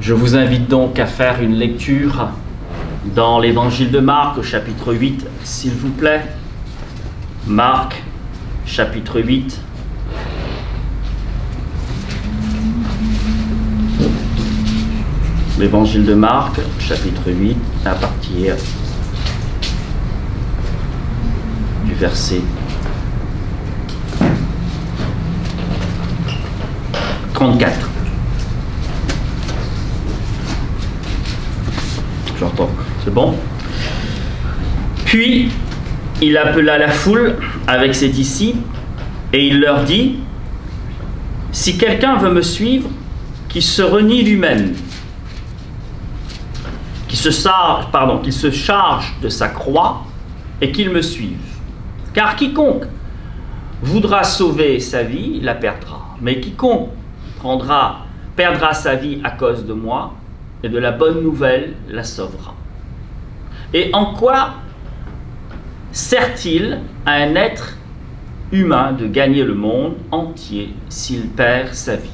Je vous invite donc à faire une lecture dans l'évangile de Marc au chapitre 8, s'il vous plaît. Marc, chapitre 8. L'évangile de Marc, chapitre 8, à partir du verset 34. J'entends. C'est bon? Puis, il appela la foule avec ses disciples et il leur dit: si quelqu'un veut me suivre, qu'il se renie lui-même, qu'il se charge de sa croix et qu'il me suive. Car quiconque voudra sauver sa vie, la perdra. Mais quiconque perdra sa vie à cause de moi et de la bonne nouvelle, la sauvera. Et en quoi sert-il à un être humain de gagner le monde entier s'il perd sa vie?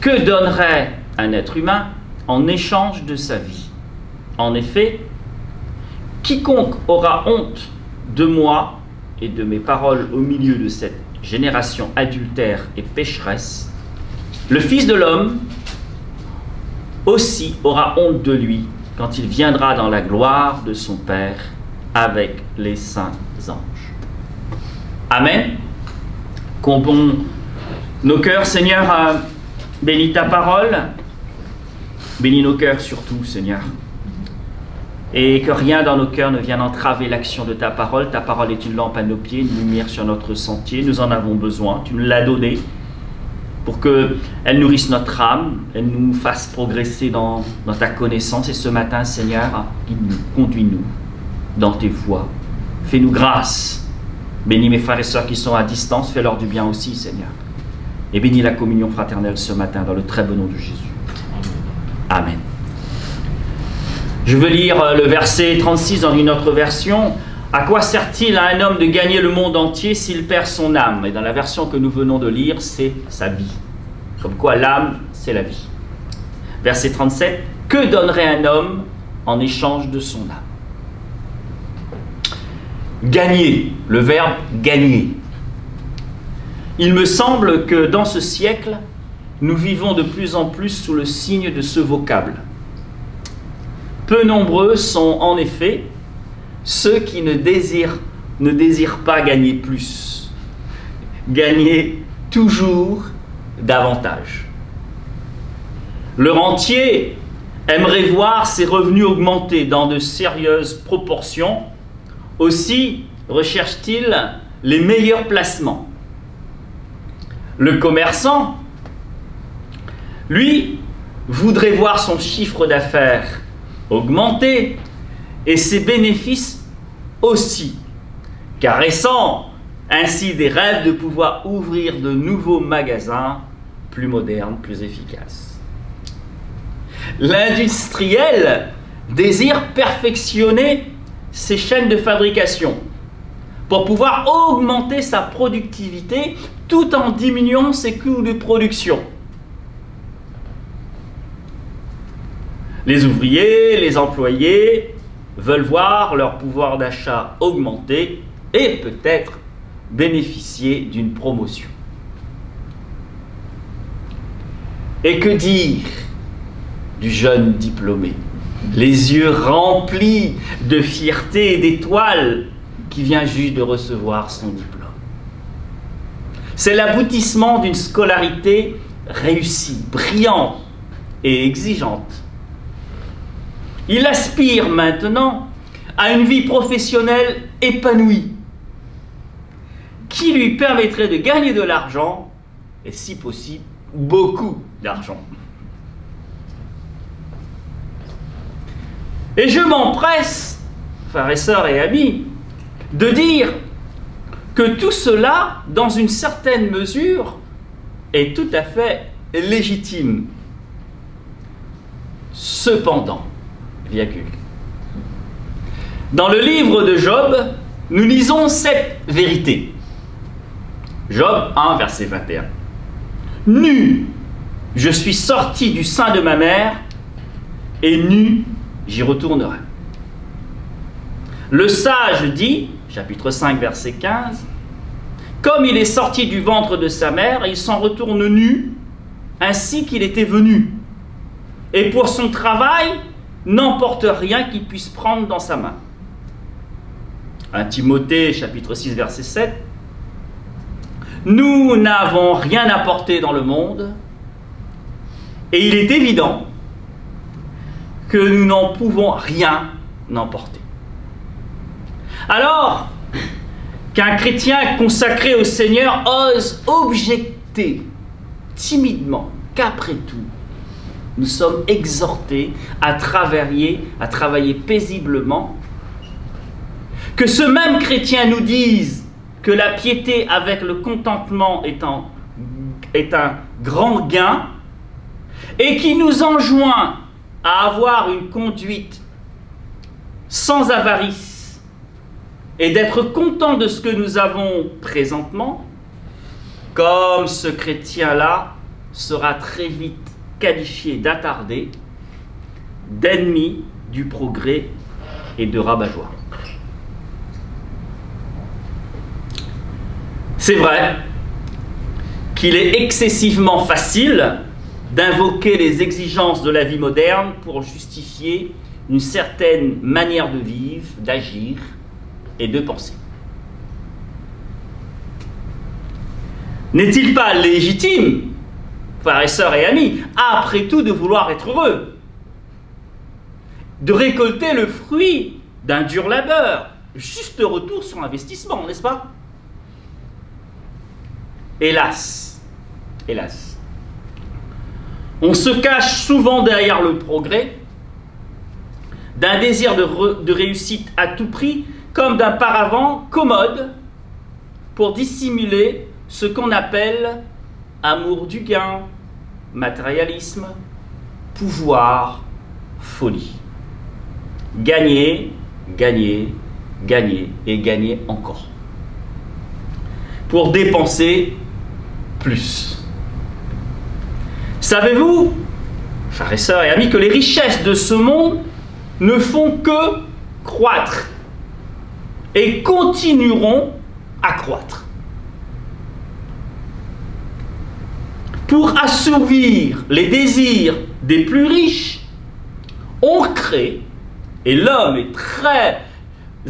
Que donnerait un être humain en échange de sa vie? En effet, quiconque aura honte de moi et de mes paroles au milieu de cette génération adultère et pécheresse, le Fils de l'homme aussi aura honte de lui quand il viendra dans la gloire de son Père avec les saints anges. Amen. Comblons nos cœurs, Seigneur, bénis ta parole, bénis nos cœurs surtout, Seigneur, et que rien dans nos cœurs ne vienne entraver l'action de ta parole. Ta parole est une lampe à nos pieds, une lumière sur notre sentier, nous en avons besoin, tu nous l'as donnée pour qu'elle nourrisse notre âme, elle nous fasse progresser dans ta connaissance. Et ce matin, Seigneur, guide-nous, conduis-nous dans tes voies. Fais-nous grâce. Bénis mes frères et sœurs qui sont à distance, fais-leur du bien aussi, Seigneur. Et bénis la communion fraternelle ce matin dans le très beau nom de Jésus. Amen. Je veux lire le verset 36 dans une autre version. À quoi sert-il à un homme de gagner le monde entier s'il perd son âme? Et dans la version que nous venons de lire, c'est sa vie. Comme quoi l'âme, c'est la vie. Verset 37. Que donnerait un homme en échange de son âme? Gagner, le verbe gagner. Il me semble que dans ce siècle, nous vivons de plus en plus sous le signe de ce vocable. Peu nombreux sont en effet ceux qui ne désirent pas gagner plus, gagner toujours davantage. Le rentier aimerait voir ses revenus augmenter dans de sérieuses proportions. Aussi recherche-t-il les meilleurs placements. Le commerçant, lui, voudrait voir son chiffre d'affaires augmenter et ses bénéfices aussi, caressant ainsi des rêves de pouvoir ouvrir de nouveaux magasins plus modernes, plus efficaces. L'industriel désire perfectionner ses chaînes de fabrication pour pouvoir augmenter sa productivité tout en diminuant ses coûts de production. Les ouvriers, les employés veulent voir leur pouvoir d'achat augmenter et peut-être bénéficier d'une promotion. Et que dire du jeune diplômé, les yeux remplis de fierté et d'étoiles, qui vient juste de recevoir son diplôme? C'est l'aboutissement d'une scolarité réussie, brillante et exigeante. Il aspire maintenant à une vie professionnelle épanouie qui lui permettrait de gagner de l'argent et, si possible, beaucoup d'argent. Et je m'empresse, frères et sœurs et amis, de dire que tout cela, dans une certaine mesure, est tout à fait légitime. Cependant, dans le livre de Job, nous lisons cette vérité. Job 1, verset 21. Nu Je suis sorti du sein de ma mère, et nu, j'y retournerai. Le sage dit, chapitre 5, verset 15, comme il est sorti du ventre de sa mère, il s'en retourne nu, ainsi qu'il était venu. Et pour son travail, n'emporte rien qu'il puisse prendre dans sa main. 1 Timothée, chapitre 6, verset 7, nous n'avons rien apporté dans le monde, et il est évident que nous n'en pouvons rien emporter. Alors qu'un chrétien consacré au Seigneur ose objecter timidement qu'après tout, nous sommes exhortés à travailler paisiblement, que ce même chrétien nous dise que la piété avec le contentement est un grand gain, et qui nous enjoint à avoir une conduite sans avarice et d'être content de ce que nous avons présentement, comme ce chrétien-là sera très vite qualifié d'attardé, d'ennemi du progrès et de rabat-joie. C'est vrai qu'il est excessivement facile d'invoquer les exigences de la vie moderne pour justifier une certaine manière de vivre, d'agir et de penser. N'est-il pas légitime, frères et sœurs et amis, après tout de vouloir être heureux, de récolter le fruit d'un dur labeur, juste retour sur investissement, n'est-ce pas? Hélas, on se cache souvent derrière le progrès, d'un désir de réussite à tout prix, comme d'un paravent commode pour dissimuler ce qu'on appelle amour du gain, matérialisme, pouvoir, folie. Gagner, gagner, gagner et gagner encore. Pour dépenser plus. Savez-vous, frères et sœurs et amis, que les richesses de ce monde ne font que croître et continueront à croître. Pour assouvir les désirs des plus riches, on crée, et l'homme est très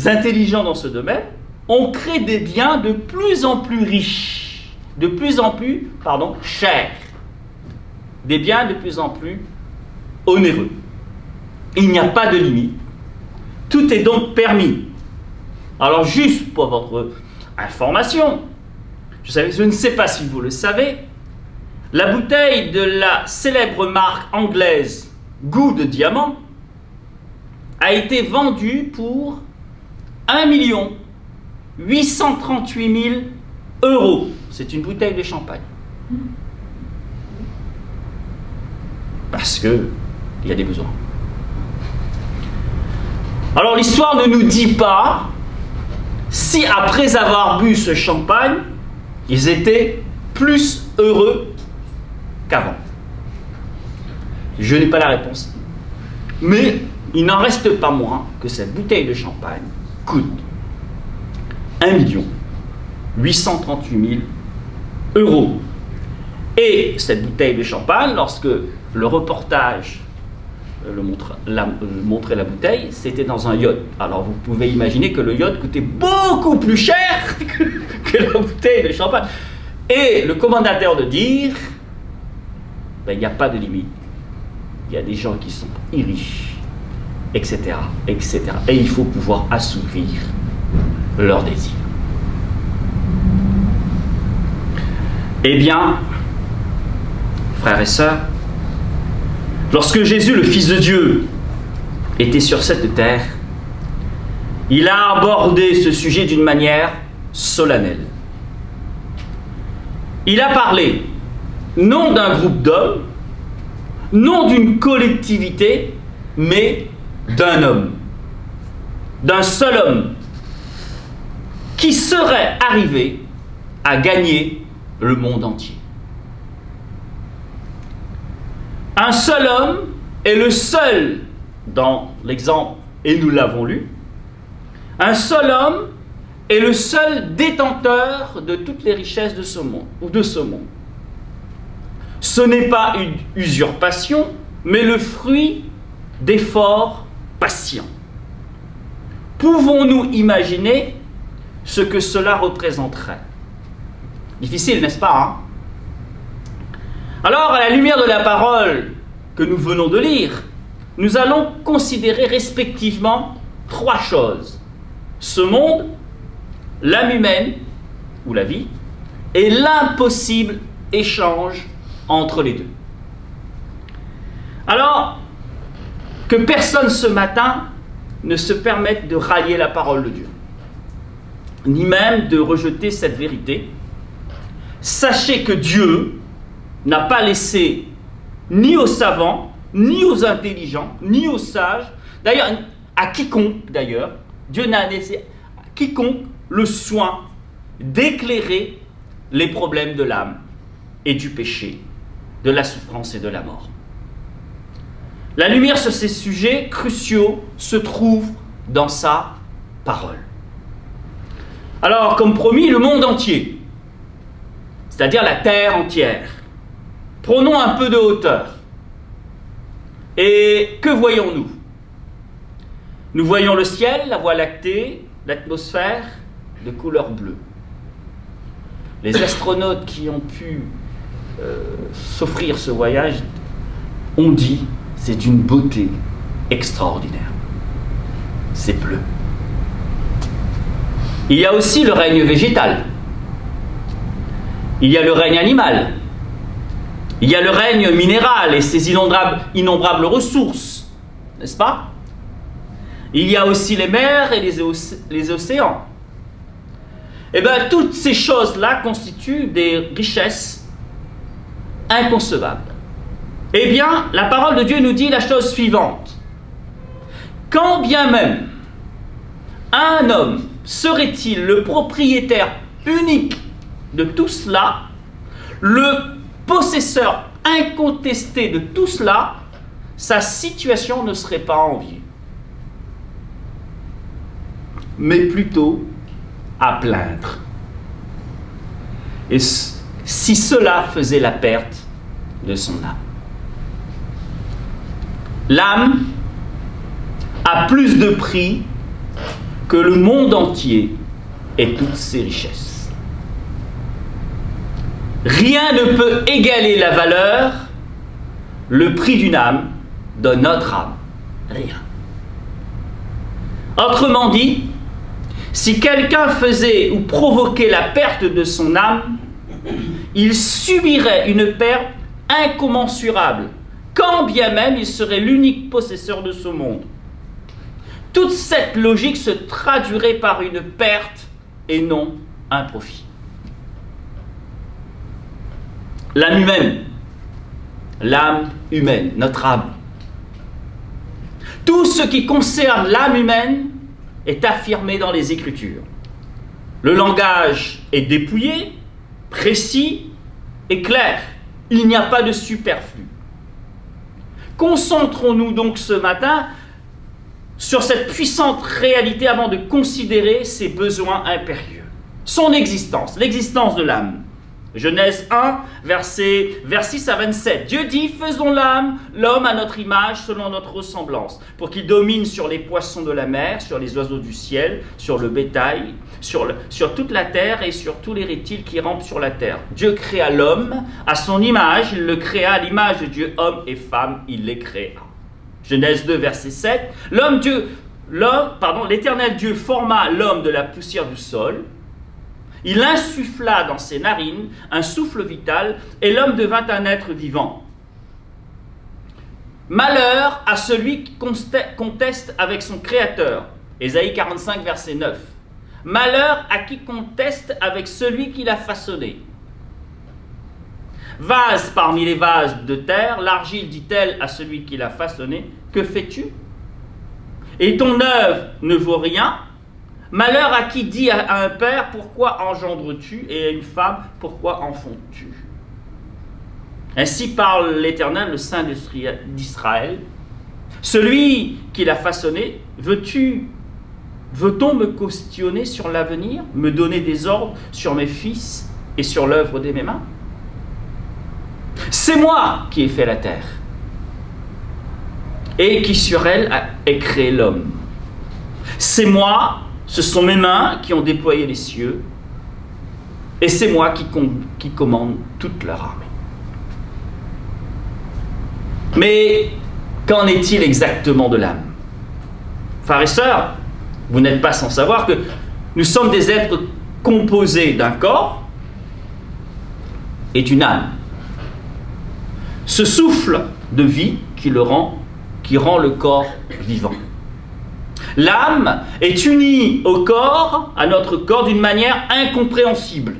intelligent dans ce domaine, on crée des biens de plus en plus riches, de plus en plus, chers, des biens de plus en plus onéreux. Il n'y a pas de limite. Tout est donc permis. Alors, juste pour votre information, je ne sais pas si vous le savez, la bouteille de la célèbre marque anglaise Goût de Diamant a été vendue pour 1 838 000 euros. C'est une bouteille de champagne. Parce qu'il y a des besoins. Alors l'histoire ne nous dit pas si après avoir bu ce champagne, ils étaient plus heureux qu'avant. Je n'ai pas la réponse. Mais il n'en reste pas moins que cette bouteille de champagne coûte 1 838 000 euros. Et cette bouteille de champagne, lorsque le reportage montrait la bouteille, c'était dans un yacht. Alors vous pouvez imaginer que le yacht coûtait beaucoup plus cher que la bouteille de champagne. Et le commentateur de dire, il n'y a pas de limite. Il y a des gens qui sont riches, etc., etc. Et il faut pouvoir assouvir leurs désirs. Eh bien, frères et sœurs, lorsque Jésus, le Fils de Dieu, était sur cette terre, il a abordé ce sujet d'une manière solennelle. Il a parlé non d'un groupe d'hommes, non d'une collectivité, mais d'un homme, d'un seul homme, qui serait arrivé à gagner le monde entier. Un seul homme est le seul, dans l'exemple, et nous l'avons lu, un seul homme est le seul détenteur de toutes les richesses de ce monde, ou de ce monde. Ce n'est pas une usurpation, mais le fruit d'efforts patients. Pouvons-nous imaginer ce que cela représenterait? Difficile, n'est-ce pas, hein? Alors, à la lumière de la parole que nous venons de lire, nous allons considérer respectivement trois choses. Ce monde, l'âme humaine, ou la vie, et l'impossible échange entre les deux. Alors, que personne ce matin ne se permette de rallier la parole de Dieu, ni même de rejeter cette vérité. Sachez que Dieu n'a pas laissé ni aux savants, ni aux intelligents, ni aux sages, d'ailleurs, à quiconque d'ailleurs, Dieu n'a laissé à quiconque le soin d'éclairer les problèmes de l'âme et du péché, de la souffrance et de la mort. La lumière sur ces sujets cruciaux se trouve dans sa parole. Alors, comme promis, le monde entier, c'est-à-dire la terre entière. Prenons un peu de hauteur. Et que voyons-nous? Nous voyons le ciel, la Voie lactée, l'atmosphère de couleur bleue. Les astronautes qui ont pu s'offrir ce voyage ont dit c'est d'une beauté extraordinaire. C'est bleu. Il y a aussi le règne végétal. Il y a le règne animal. Il y a le règne minéral et ses innombrables ressources, n'est-ce pas? Il y a aussi les mers et les océans. Eh bien, toutes ces choses-là constituent des richesses inconcevables. Eh bien, la parole de Dieu nous dit la chose suivante. Quand bien même un homme serait-il le propriétaire unique de tout cela, le possesseur incontesté de tout cela, sa situation ne serait pas enviée, mais plutôt à plaindre. Et si cela faisait la perte de son âme. L'âme a plus de prix que le monde entier et toutes ses richesses. Rien ne peut égaler la valeur, le prix d'une âme, de notre âme. Rien. Autrement dit, si quelqu'un faisait ou provoquait la perte de son âme, il subirait une perte incommensurable, quand bien même il serait l'unique possesseur de ce monde. Toute cette logique se traduirait par une perte et non un profit. L'âme humaine, notre âme. Tout ce qui concerne l'âme humaine est affirmé dans les Écritures. Le langage est dépouillé, précis et clair. Il n'y a pas de superflu. Concentrons-nous donc ce matin sur cette puissante réalité avant de considérer ses besoins impérieux. Son existence, l'existence de l'âme. Genèse 1, versets 6 à 27. Dieu dit, faisons l'homme à notre image, selon notre ressemblance, pour qu'il domine sur les poissons de la mer, sur les oiseaux du ciel, sur le bétail, sur toute la terre et sur tous les reptiles qui rampent sur la terre. Dieu créa l'homme à son image, il le créa à l'image de Dieu, homme et femme, il les créa. Genèse 2, verset 7. L'Éternel Dieu forma l'homme de la poussière du sol. Il insuffla dans ses narines un souffle vital et l'homme devint un être vivant. Malheur à celui qui conteste avec son Créateur. Ésaïe 45, verset 9. Malheur à qui conteste avec celui qui l'a façonné. Vase parmi les vases de terre, l'argile dit-elle à celui qui l'a façonné, que fais-tu? Et ton œuvre ne vaut rien. Malheur à qui dit à un père, pourquoi engendres-tu? Et à une femme, pourquoi enfantes-tu? Ainsi parle l'Éternel, le Saint d'Israël. Celui qui l'a façonné, veut-on me questionner sur l'avenir, me donner des ordres sur mes fils et sur l'œuvre de mes mains? C'est moi qui ai fait la terre, et qui sur elle ai créé l'homme. C'est moi, ce sont mes mains qui ont déployé les cieux, et c'est moi qui commande toute leur armée. Mais qu'en est-il exactement de l'âme? Frères et sœurs, vous n'êtes pas sans savoir que nous sommes des êtres composés d'un corps et d'une âme. Ce souffle de vie qui rend le corps vivant. L'âme est unie au corps, à notre corps, d'une manière incompréhensible.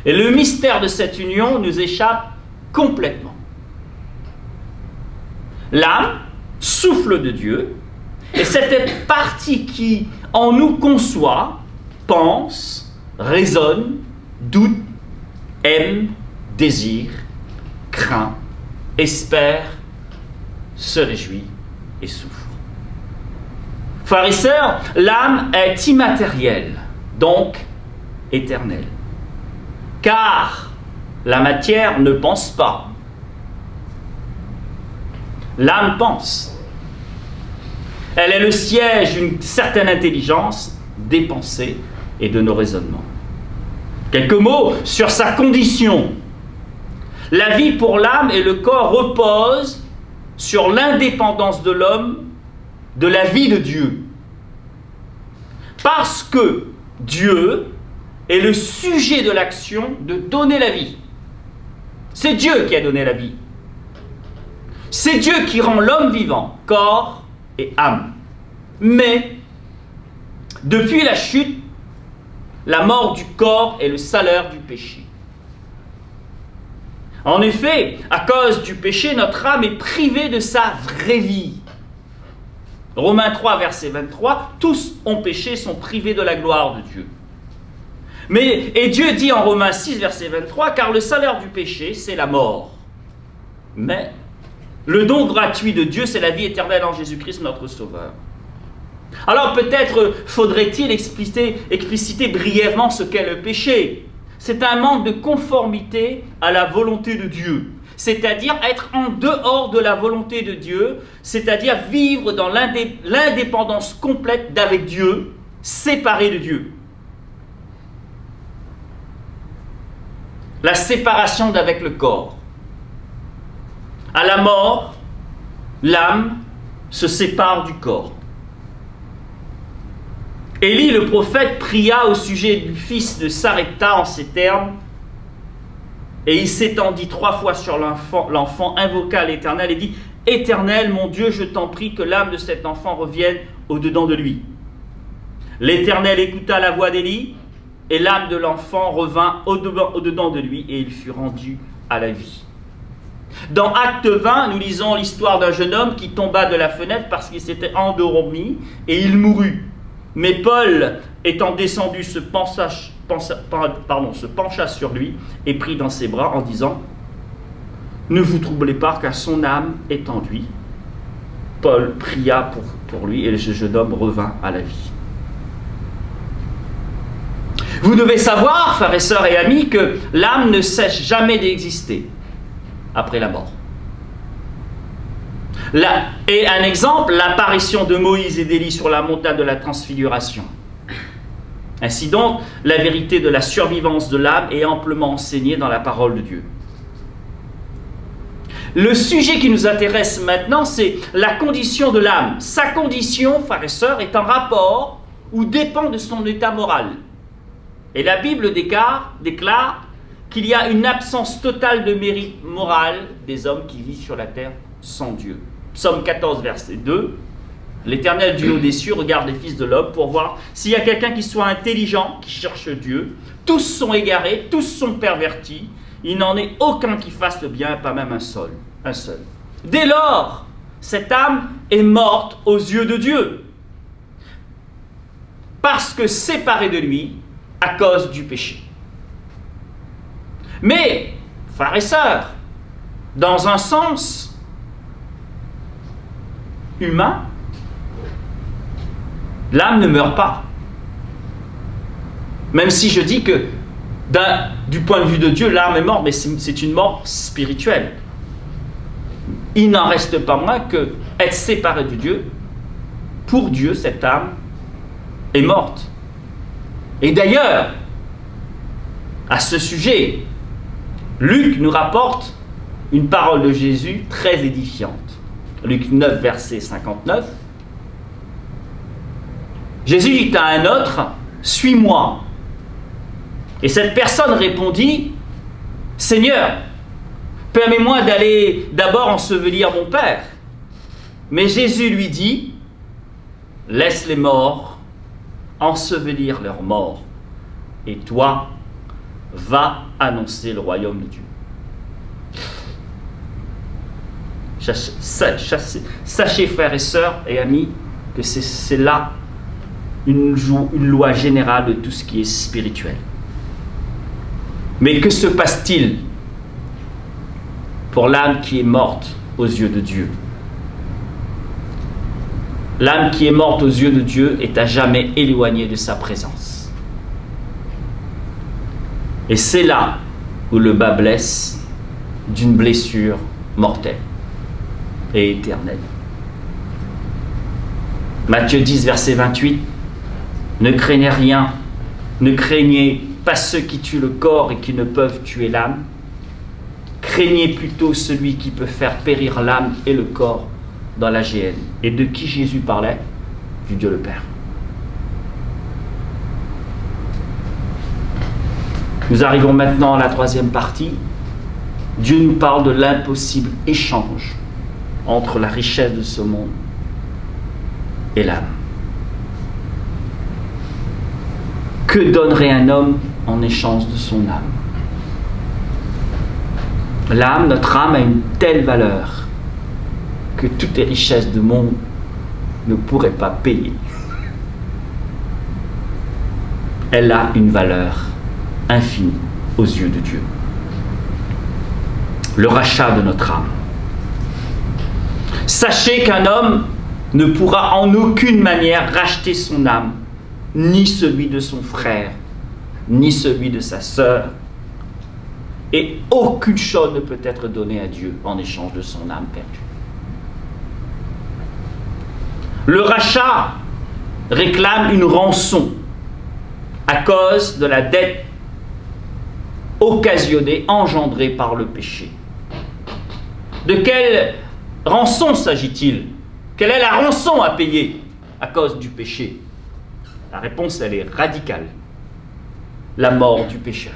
Et le mystère de cette union nous échappe complètement. L'âme, souffle de Dieu, est cette partie qui, en nous, conçoit, pense, raisonne, doute, aime, désire, craint, espère, se réjouit et souffre. Frères et sœurs, l'âme est immatérielle, donc éternelle. Car la matière ne pense pas. L'âme pense. Elle est le siège d'une certaine intelligence des pensées et de nos raisonnements. Quelques mots sur sa condition. La vie pour l'âme et le corps reposent sur l'indépendance de l'homme de la vie de Dieu. Parce que Dieu est le sujet de l'action de donner la vie. C'est Dieu qui a donné la vie. C'est Dieu qui rend l'homme vivant, corps et âme. Mais, depuis la chute, la mort du corps est le salaire du péché. En effet, à cause du péché, notre âme est privée de sa vraie vie. Romains 3, verset 23, tous ont péché, sont privés de la gloire de Dieu. Et Dieu dit en Romains 6, verset 23, car le salaire du péché, c'est la mort. Mais le don gratuit de Dieu, c'est la vie éternelle en Jésus-Christ, notre Sauveur. Alors peut-être faudrait-il expliciter brièvement ce qu'est le péché. C'est un manque de conformité à la volonté de Dieu. C'est-à-dire être en dehors de la volonté de Dieu, c'est-à-dire vivre dans l'indépendance complète d'avec Dieu, séparé de Dieu. La séparation d'avec le corps. À la mort, l'âme se sépare du corps. Élie, le prophète, pria au sujet du fils de Sarepta en ces termes, et il s'étendit 3 fois sur l'enfant, invoqua l'Éternel et dit « Éternel, mon Dieu, je t'en prie que l'âme de cet enfant revienne au-dedans de lui. » L'Éternel écouta la voix d'Élie, et l'âme de l'enfant revint au-dedans de lui, et il fut rendu à la vie. Dans Acte 20, nous lisons l'histoire d'un jeune homme qui tomba de la fenêtre parce qu'il s'était endormi, et il mourut. Mais Paul, étant descendu, se pencha sur lui et prit dans ses bras en disant « Ne vous troublez pas, car son âme est en lui. » Paul pria pour lui et ce jeune homme revint à la vie. Vous devez savoir, frères et sœurs et amis, que l'âme ne cesse jamais d'exister après la mort. Et un exemple, l'apparition de Moïse et d'Élie sur la montagne de la transfiguration. Ainsi donc, la vérité de la survivance de l'âme est amplement enseignée dans la parole de Dieu. Le sujet qui nous intéresse maintenant, c'est la condition de l'âme. Sa condition, frères et sœurs, est en rapport ou dépend de son état moral. Et la Bible déclare qu'il y a une absence totale de mérite moral des hommes qui vivent sur la terre sans Dieu. Psaume 14, verset 2. L'Éternel du haut des cieux regarde les fils de l'homme pour voir s'il y a quelqu'un qui soit intelligent, qui cherche Dieu. Tous sont égarés, tous sont pervertis. Il n'en est aucun qui fasse le bien, pas même un seul. Dès lors, cette âme est morte aux yeux de Dieu. Parce que séparée de lui à cause du péché. Mais, frères et sœurs, dans un sens humain, l'âme ne meurt pas. Même si je dis que du point de vue de Dieu, l'âme est morte, mais c'est une mort spirituelle. Il n'en reste pas moins que être séparé de Dieu, pour Dieu, cette âme est morte. Et d'ailleurs, à ce sujet, Luc nous rapporte une parole de Jésus très édifiante. Luc 9, verset 59. Jésus dit à un autre, « Suis-moi ». Et cette personne répondit, « Seigneur, permets-moi d'aller d'abord ensevelir mon père. » Mais Jésus lui dit, « Laisse les morts ensevelir leurs morts, et toi, va annoncer le royaume de Dieu. » Sachez, frères et sœurs et amis, que c'est là une loi générale de tout ce qui est spirituel. Mais que se passe-t-il pour l'âme qui est morte aux yeux de Dieu? L'âme qui est morte aux yeux de Dieu est à jamais éloignée de sa présence. Et c'est là où le bas blesse d'une blessure mortelle et éternelle. Matthieu 10, verset 28. Ne craignez rien, ne craignez pas ceux qui tuent le corps et qui ne peuvent tuer l'âme. Craignez plutôt celui qui peut faire périr l'âme et le corps dans la géhenne. Et de qui Jésus parlait? Du Dieu le Père. Nous arrivons maintenant à la troisième partie. Dieu nous parle de l'impossible échange entre la richesse de ce monde et l'âme. Que donnerait un homme en échange de son âme? L'âme, notre âme, a une telle valeur que toutes les richesses du monde ne pourraient pas payer. Elle a une valeur infinie aux yeux de Dieu. Le rachat de notre âme. Sachez qu'un homme ne pourra en aucune manière racheter son âme, ni celui de son frère, ni celui de sa sœur, et aucune chose ne peut être donnée à Dieu en échange de son âme perdue. Le rachat réclame une rançon à cause de la dette occasionnée, engendrée par le péché. De quelle rançon s'agit-il? Quelle est la rançon à payer à cause du péché? La réponse, elle est radicale. La mort du pécheur.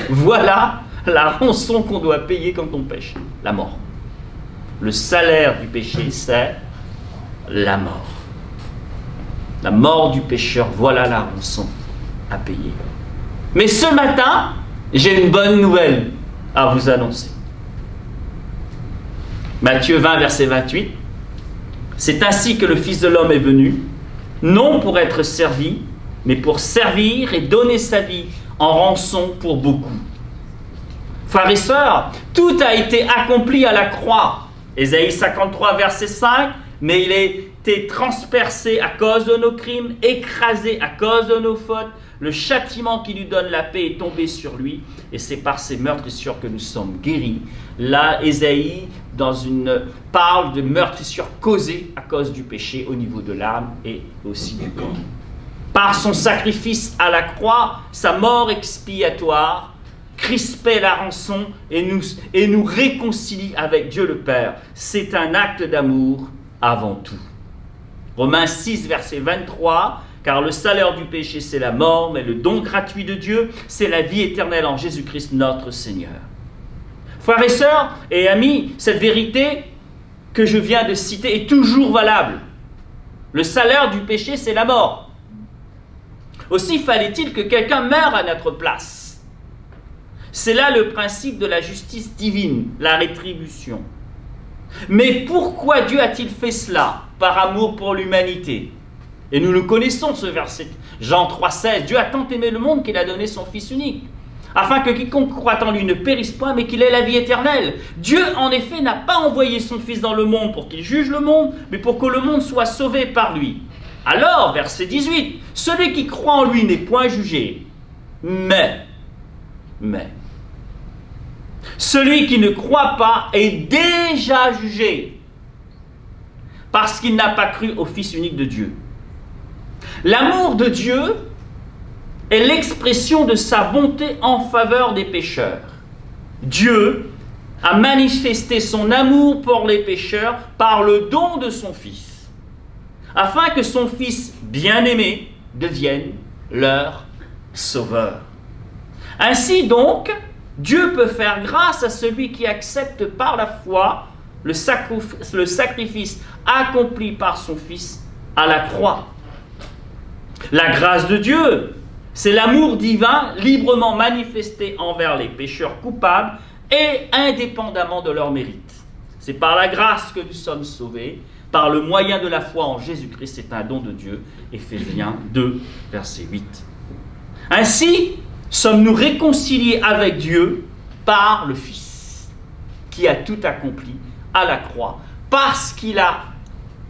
Voilà la rançon qu'on doit payer quand on pêche. La mort. Le salaire du péché, c'est la mort. La mort du pécheur, voilà la rançon à payer. Mais ce matin, j'ai une bonne nouvelle à vous annoncer. Matthieu 20, verset 28. C'est ainsi que le Fils de l'homme est venu, non pour être servi, mais pour servir et donner sa vie en rançon pour beaucoup. Frères et sœurs, tout a été accompli à la croix. Ésaïe 53, verset 5, mais il a été transpercé à cause de nos crimes, écrasé à cause de nos fautes. Le châtiment qui lui donne la paix est tombé sur lui, et c'est par ses meurtrissures que nous sommes guéris. Là, Ésaïe parle de meurtrissures causées à cause du péché au niveau de l'âme et aussi du corps. Par son sacrifice à la croix, sa mort expiatoire, Christ paie la rançon et nous réconcilie avec Dieu le Père. C'est un acte d'amour avant tout. Romains 6, verset 23, car le salaire du péché, c'est la mort, mais le don gratuit de Dieu, c'est la vie éternelle en Jésus-Christ notre Seigneur. Frères et sœurs et amis, cette vérité que je viens de citer est toujours valable. Le salaire du péché, c'est la mort. Aussi fallait-il que quelqu'un meure à notre place. C'est là le principe de la justice divine, la rétribution. Mais pourquoi Dieu a-t-il fait cela? Par amour pour l'humanité. Et nous le connaissons, ce verset. Jean 3,16. Dieu a tant aimé le monde qu'il a donné son Fils unique, afin que quiconque croit en lui ne périsse point, mais qu'il ait la vie éternelle. Dieu, en effet, n'a pas envoyé son Fils dans le monde pour qu'il juge le monde, mais pour que le monde soit sauvé par lui. Alors, verset 18, celui qui croit en lui n'est point jugé, mais, celui qui ne croit pas est déjà jugé, parce qu'il n'a pas cru au Fils unique de Dieu. L'amour de Dieu est l'expression de sa bonté en faveur des pécheurs. Dieu a manifesté son amour pour les pécheurs par le don de son Fils, afin que son Fils bien-aimé devienne leur sauveur. Ainsi donc, Dieu peut faire grâce à celui qui accepte par la foi le sacrifice accompli par son Fils à la croix. La grâce de Dieu, c'est l'amour divin librement manifesté envers les pécheurs coupables et indépendamment de leur mérite. C'est par la grâce que nous sommes sauvés, par le moyen de la foi en Jésus-Christ, c'est un don de Dieu. Éphésiens 2, verset 8. Ainsi, sommes-nous réconciliés avec Dieu par le Fils, qui a tout accompli à la croix, parce qu'il a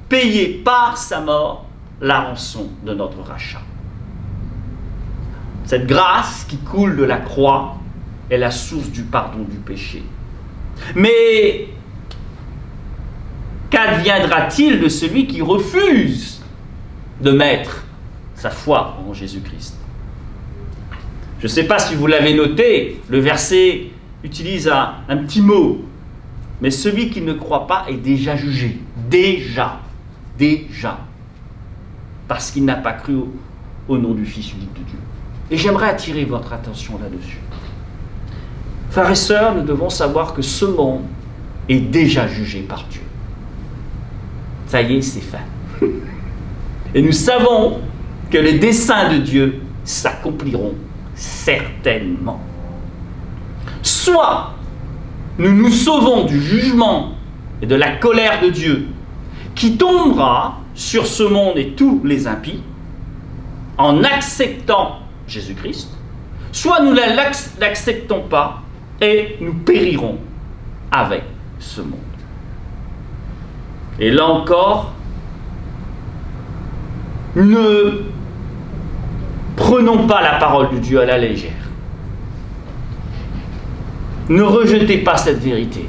payé par sa mort la rançon de notre rachat. Cette grâce qui coule de la croix est la source du pardon du péché. Mais qu'adviendra-t-il de celui qui refuse de mettre sa foi en Jésus-Christ? Je ne sais pas si vous l'avez noté, le verset utilise un petit mot. Mais celui qui ne croit pas est déjà jugé. Déjà. Parce qu'il n'a pas cru au nom du Fils unique de Dieu. Et j'aimerais attirer votre attention là-dessus. Frères et sœurs, nous devons savoir que ce monde est déjà jugé par Dieu. Ça y est, c'est fait. Et nous savons que les desseins de Dieu s'accompliront certainement. Soit nous nous sauvons du jugement et de la colère de Dieu qui tombera sur ce monde et tous les impies en acceptant Jésus-Christ, soit nous ne l'acceptons pas et nous périrons avec ce monde. Et là encore, ne prenons pas la parole de Dieu à la légère. Ne rejetez pas cette vérité.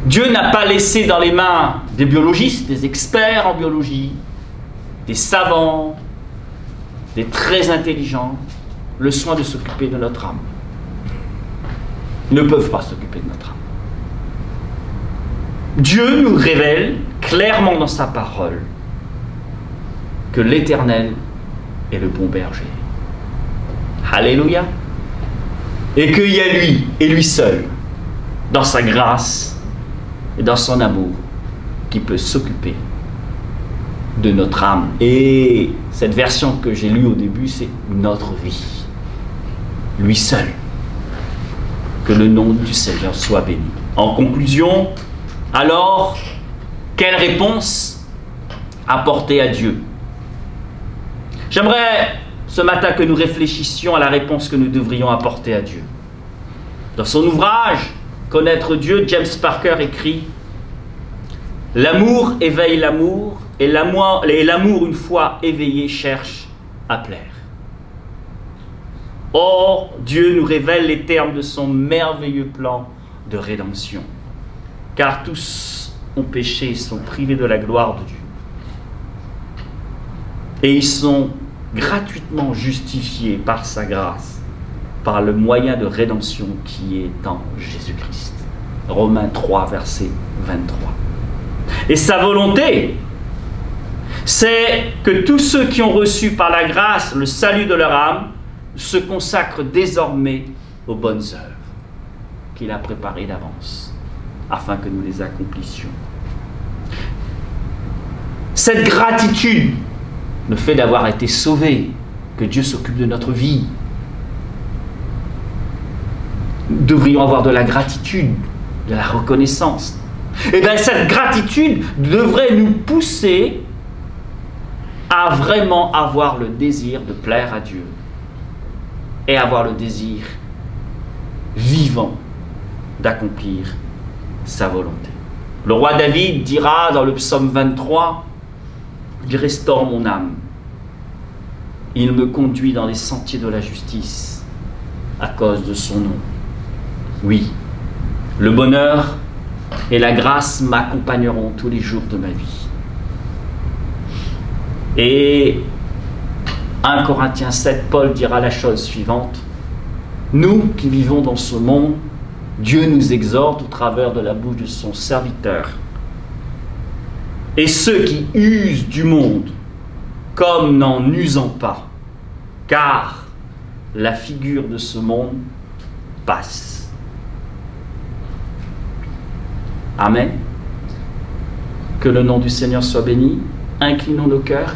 Dieu n'a pas laissé dans les mains des biologistes, des experts en biologie, des savants, des très intelligents, le soin de s'occuper de notre âme. Ils ne peuvent pas s'occuper de notre âme. Dieu nous révèle clairement dans sa parole que l'Éternel est le bon berger. Alléluia. Et qu'il y a lui, et lui seul, dans sa grâce et dans son amour, qui peut s'occuper de notre âme. Et cette version que j'ai lue au début, c'est notre vie. Lui seul. Que le nom du Seigneur soit béni. En conclusion, alors, quelle réponse apporter à Dieu? J'aimerais ce matin que nous réfléchissions à la réponse que nous devrions apporter à Dieu. Dans son ouvrage « Connaître Dieu », James Parker écrit « L'amour éveille l'amour, et l'amour, une fois éveillé, cherche à plaire. Or, Dieu nous révèle les termes de son merveilleux plan de rédemption. Car tous ont péché et sont privés de la gloire de Dieu. Et ils sont gratuitement justifiés par sa grâce, par le moyen de rédemption qui est en Jésus-Christ. Romains 3, verset 23. Et sa volonté, c'est que tous ceux qui ont reçu par la grâce le salut de leur âme se consacrent désormais aux bonnes œuvres qu'il a préparées d'avance, afin que nous les accomplissions. Cette gratitude, le fait d'avoir été sauvés, que Dieu s'occupe de notre vie, nous devrions avoir de la gratitude, de la reconnaissance. Et bien cette gratitude devrait nous pousser à vraiment avoir le désir de plaire à Dieu et avoir le désir vivant d'accomplir sa volonté. Le roi David dira dans le psaume 23, « Il restaure mon âme. Il me conduit dans les sentiers de la justice à cause de son nom. » Oui, le bonheur et la grâce m'accompagneront tous les jours de ma vie. Et 1 Corinthiens 7, Paul dira la chose suivante. Nous qui vivons dans ce monde, Dieu nous exhorte au travers de la bouche de son serviteur. Et ceux qui usent du monde, comme n'en usant pas, car la figure de ce monde passe. Amen. Que le nom du Seigneur soit béni. Inclinons nos cœurs.